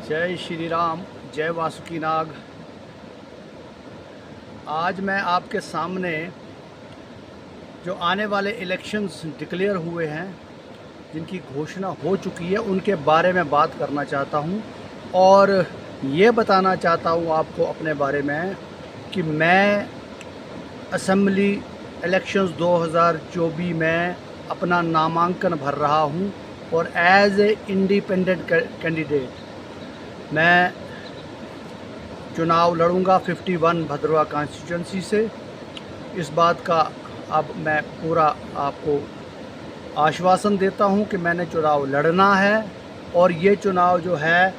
जय श्री राम, जय वासुकी नाग। आज मैं आपके सामने जो आने वाले इलेक्शंस डिक्लेयर हुए हैं, जिनकी घोषणा हो चुकी है, उनके बारे में बात करना चाहता हूं और ये बताना चाहता हूं आपको अपने बारे में कि मैं असेंबली इलेक्शंस 2024 में अपना नामांकन भर रहा हूं और एज ए इंडिपेंडेंट कैंडिडेट मैं चुनाव लड़ूंगा 51 भद्रवा कॉन्स्टिट्यूंसी से। इस बात का अब मैं पूरा आपको आश्वासन देता हूं कि मैंने चुनाव लड़ना है और ये चुनाव जो है,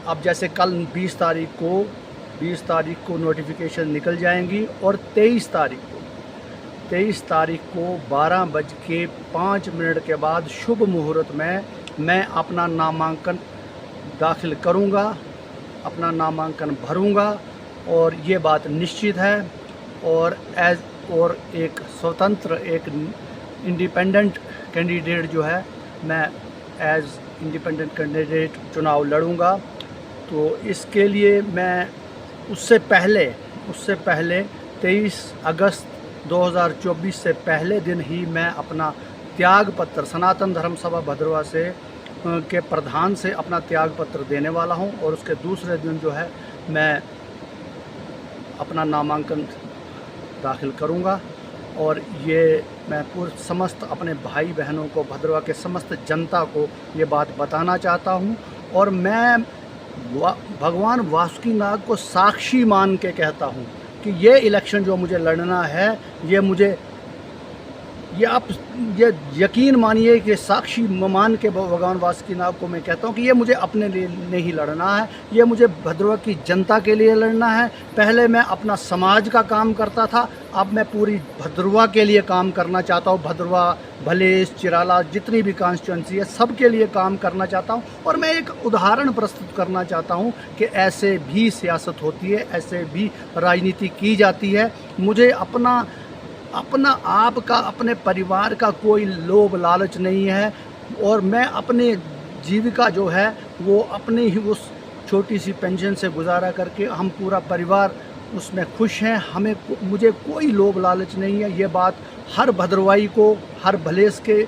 अब जैसे कल 20 तारीख को नोटिफिकेशन निकल जाएंगी और 23 तारीख को 12:05 के बाद शुभ मुहूर्त में मैं अपना नामांकन दाखिल करूंगा, अपना नामांकन भरूंगा और ये बात निश्चित है। और एक स्वतंत्र, एक इंडिपेंडेंट कैंडिडेट जो है, मैं एज इंडिपेंडेंट कैंडिडेट चुनाव लड़ूंगा। तो इसके लिए मैं उससे पहले 23 अगस्त 2024 से पहले दिन ही मैं अपना त्याग पत्र सनातन धर्म सभा भद्रवा से के प्रधान से अपना त्याग पत्र देने वाला हूं और उसके दूसरे दिन जो है मैं अपना नामांकन दाखिल करूंगा। और ये मैं समस्त अपने भाई बहनों को, भद्रवा के समस्त जनता को ये बात बताना चाहता हूं। और मैं भगवान वासुकी नाग को साक्षी मान के कहता हूं कि ये इलेक्शन जो मुझे लड़ना है, आप ये यकीन मानिए कि साक्षी मान के भगवान वासुकी नाग को मैं कहता हूँ कि ये मुझे अपने लिए नहीं लड़ना है, ये मुझे भद्रवा की जनता के लिए लड़ना है। पहले मैं अपना समाज का काम करता था, अब मैं पूरी भद्रवा के लिए काम करना चाहता हूँ। भद्रवा, भलेस, चिराला, जितनी भी कॉन्स्टिट्यूंसी है, सब के लिए काम करना चाहता हूँ। और मैं एक उदाहरण प्रस्तुत करना चाहता हूँ कि ऐसे भी सियासत होती है, ऐसे भी राजनीति की जाती है। मुझे अपना आपका, अपने परिवार का कोई लोभ लालच नहीं है और मैं अपने जीविका जो है वो अपने ही उस छोटी सी पेंशन से गुजारा करके हम पूरा परिवार उसमें खुश हैं। मुझे कोई लोभ लालच नहीं है। ये बात हर भद्रवाई को, हर भलेस के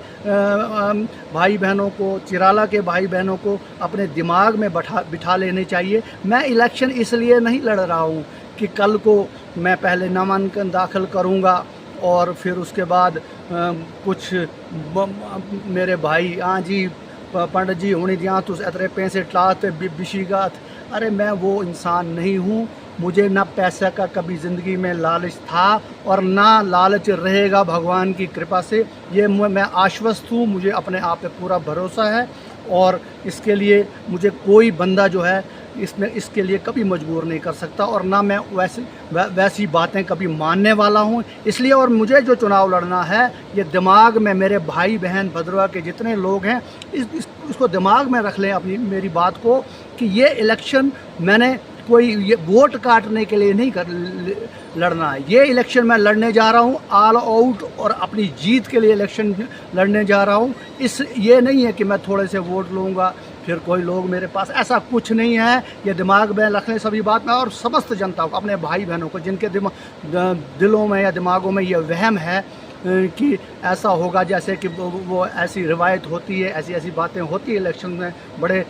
भाई बहनों को, चिराला के भाई बहनों को अपने दिमाग में बिठा लेनी चाहिए। मैं इलेक्शन इसलिए नहीं लड़ रहा हूँ कि कल को मैं पहले नामांकन दाखिल करूँगा और फिर उसके बाद कुछ मेरे भाई, हाँ जी पंडित जी होने दिया तो इतने पैसे टाते बिशीगात। अरे मैं वो इंसान नहीं हूँ। मुझे ना पैसे का कभी ज़िंदगी में लालच था और ना लालच रहेगा भगवान की कृपा से। ये मैं आश्वस्त हूँ, मुझे अपने आप पे पूरा भरोसा है और इसके लिए मुझे कोई बंदा जो है इसके लिए कभी मजबूर नहीं कर सकता और ना मैं वैसी बातें कभी मानने वाला हूं। इसलिए और मुझे जो चुनाव लड़ना है, ये दिमाग में मेरे भाई बहन भद्रवा के जितने लोग हैं इसको दिमाग में रख लें अपनी मेरी बात को कि ये इलेक्शन मैंने कोई ये वोट काटने के लिए नहीं लड़ना है। ये इलेक्शन मैं लड़ने जा रहा हूँ ऑल आउट और अपनी जीत के लिए इलेक्शन लड़ने जा रहा हूँ। ये नहीं है कि मैं थोड़े से वोट लूँगा फिर कोई लोग मेरे पास, ऐसा कुछ नहीं है। ये दिमाग में रखने सभी बात में और समस्त जनता को, अपने भाई बहनों को जिनके दिलों में या दिमागों में ये वहम है कि ऐसा होगा, जैसे कि वो ऐसी रिवायत होती है, ऐसी बातें होती है, इलेक्शन में बड़े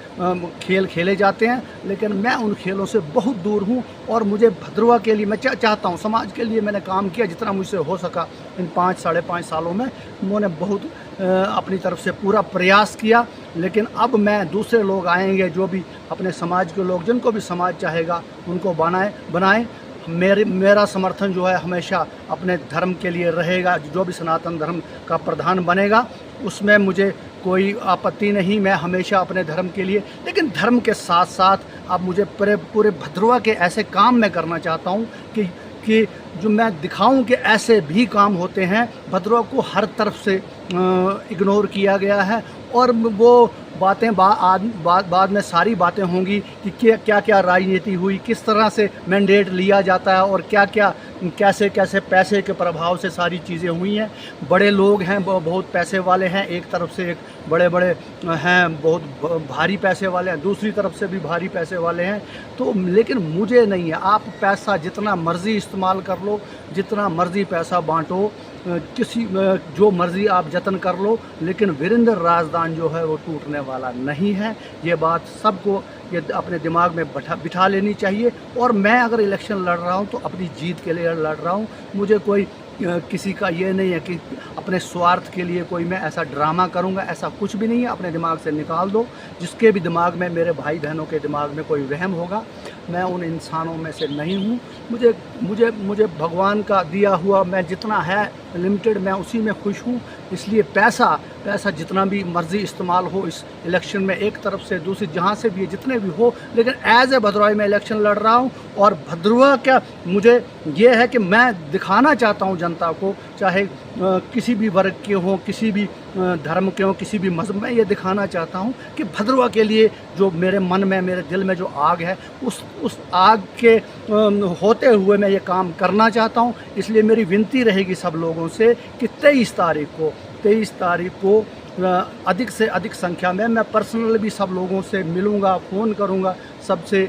खेल खेले जाते हैं, लेकिन मैं उन खेलों से बहुत दूर हूं। और मुझे भद्रवा के लिए मैं चाहता हूं, समाज के लिए मैंने काम किया जितना मुझसे हो सका इन 5-5.5 सालों में। मैंने बहुत अपनी तरफ से पूरा प्रयास किया, लेकिन अब मैं दूसरे लोग आएंगे जो भी अपने समाज के लोग, जिनको भी समाज चाहेगा उनको बनाएं। मेरा समर्थन जो है हमेशा अपने धर्म के लिए रहेगा। जो भी सनातन धर्म का प्रधान बनेगा उसमें मुझे कोई आपत्ति नहीं, मैं हमेशा अपने धर्म के लिए। लेकिन धर्म के साथ साथ अब मुझे पूरे भद्रवा के ऐसे काम मैं करना चाहता हूँ कि जो मैं दिखाऊं कि ऐसे भी काम होते हैं। भद्रवा को हर तरफ से इग्नोर किया गया है और वो बातें बाद में सारी बातें होंगी कि क्या क्या राजनीति हुई, किस तरह से मैंडेट लिया जाता है और क्या क्या कैसे कैसे पैसे के प्रभाव से सारी चीज़ें हुई हैं। बड़े लोग हैं, बहुत पैसे वाले हैं, एक तरफ से एक बड़े बड़े हैं, बहुत भारी पैसे वाले हैं, दूसरी तरफ से भी भारी पैसे वाले हैं। तो लेकिन मुझे नहीं है, आप पैसा जितना मर्ज़ी इस्तेमाल कर लो, जितना मर्ज़ी पैसा बांटो, किसी जो मर्ज़ी आप जतन कर लो, लेकिन वीरेंद्र राजदान जो है वो टूटने वाला नहीं है। ये बात सबको ये अपने दिमाग में बिठा लेनी चाहिए। और मैं अगर इलेक्शन लड़ रहा हूँ तो अपनी जीत के लिए लड़ रहा हूँ। मुझे कोई किसी का ये नहीं है कि अपने स्वार्थ के लिए कोई मैं ऐसा ड्रामा करूँगा, ऐसा कुछ भी नहीं है। अपने दिमाग से निकाल दो। जिसके भी दिमाग में, मेरे भाई बहनों के दिमाग में कोई वहम होगा, मैं उन इंसानों में से नहीं हूँ। मुझे भगवान का दिया हुआ, मैं जितना है लिमिटेड, मैं उसी में खुश हूँ। इसलिए पैसा जितना भी मर्ज़ी इस्तेमाल हो इस इलेक्शन में, एक तरफ से दूसरी, जहाँ से भी जितने भी हो, लेकिन एज ए भद्रवाही में इलेक्शन लड़ रहा हूँ। और भद्रवा क्या, मुझे ये है कि मैं दिखाना चाहता हूँ जनता को, चाहे किसी भी वर्ग के हों, किसी भी धर्म के हों, किसी भी मज़हब में, ये दिखाना चाहता हूँ कि भद्रवा के लिए जो मेरे मन में, मेरे दिल में जो आग है, उस आग के होते हुए मैं ये काम करना चाहता हूँ। इसलिए मेरी विनती रहेगी सब लोगों से कि 23 तारीख को अधिक से अधिक संख्या में, मैं पर्सनल भी सब लोगों से मिलूँगा, फ़ोन करूँगा, सबसे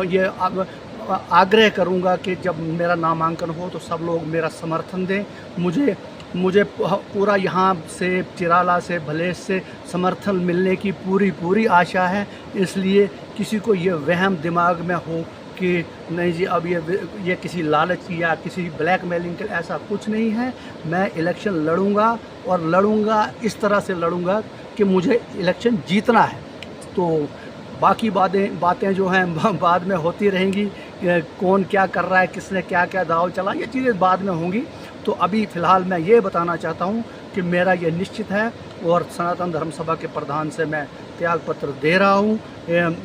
ये आग्रह करूँगा कि जब मेरा नामांकन हो तो सब लोग मेरा समर्थन दें। मुझे पूरा यहाँ से, चिराला से, भलेस से समर्थन मिलने की पूरी आशा है। इसलिए किसी को ये वहम दिमाग में हो कि नहीं जी अब ये किसी लालच या किसी ब्लैकमेलिंग के, ऐसा कुछ नहीं है। मैं इलेक्शन लड़ूंगा और लड़ूंगा इस तरह से लड़ूंगा कि मुझे इलेक्शन जीतना है। तो बाकी बातें जो हैं बाद में होती रहेंगी, कौन क्या कर रहा है, किसने क्या क्या दाव चला, ये चीज़ें बाद में होंगी। तो अभी फ़िलहाल मैं ये बताना चाहता हूँ कि मेरा ये निश्चित है और सनातन धर्म सभा के प्रधान से मैं त्याग पत्र दे रहा हूँ।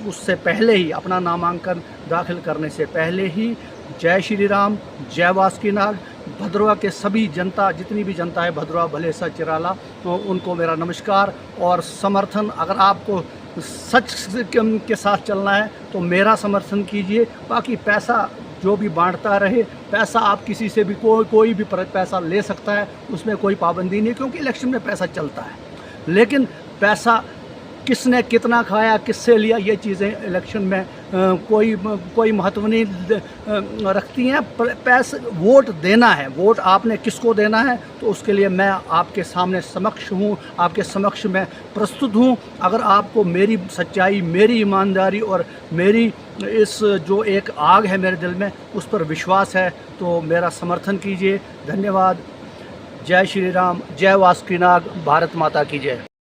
उससे पहले ही, अपना नामांकन दाखिल करने से पहले ही, जय श्री राम, जय वासुकीनाग। भद्रवा के सभी जनता, जितनी भी जनता है भद्रवा, भलेसा, चिराला, तो उनको मेरा नमस्कार और समर्थन। अगर आपको सच के साथ चलना है तो मेरा समर्थन कीजिए। बाकी पैसा जो भी बांटता रहे, पैसा आप किसी से भी कोई भी पैसा ले सकता है, उसमें कोई पाबंदी नहीं, क्योंकि इलेक्शन में पैसा चलता है। लेकिन पैसा किसने कितना खाया, किससे लिया, ये चीज़ें इलेक्शन में कोई महत्व नहीं रखती हैं। पैसे, वोट देना है, वोट आपने किसको देना है, तो उसके लिए मैं आपके सामने समक्ष हूँ, आपके समक्ष में प्रस्तुत हूँ। अगर आपको मेरी सच्चाई, मेरी ईमानदारी और मेरी इस जो एक आग है मेरे दिल में, उस पर विश्वास है, तो मेरा समर्थन कीजिए। धन्यवाद। जय श्री राम, जय वासुकीनाग, भारत माता की जय।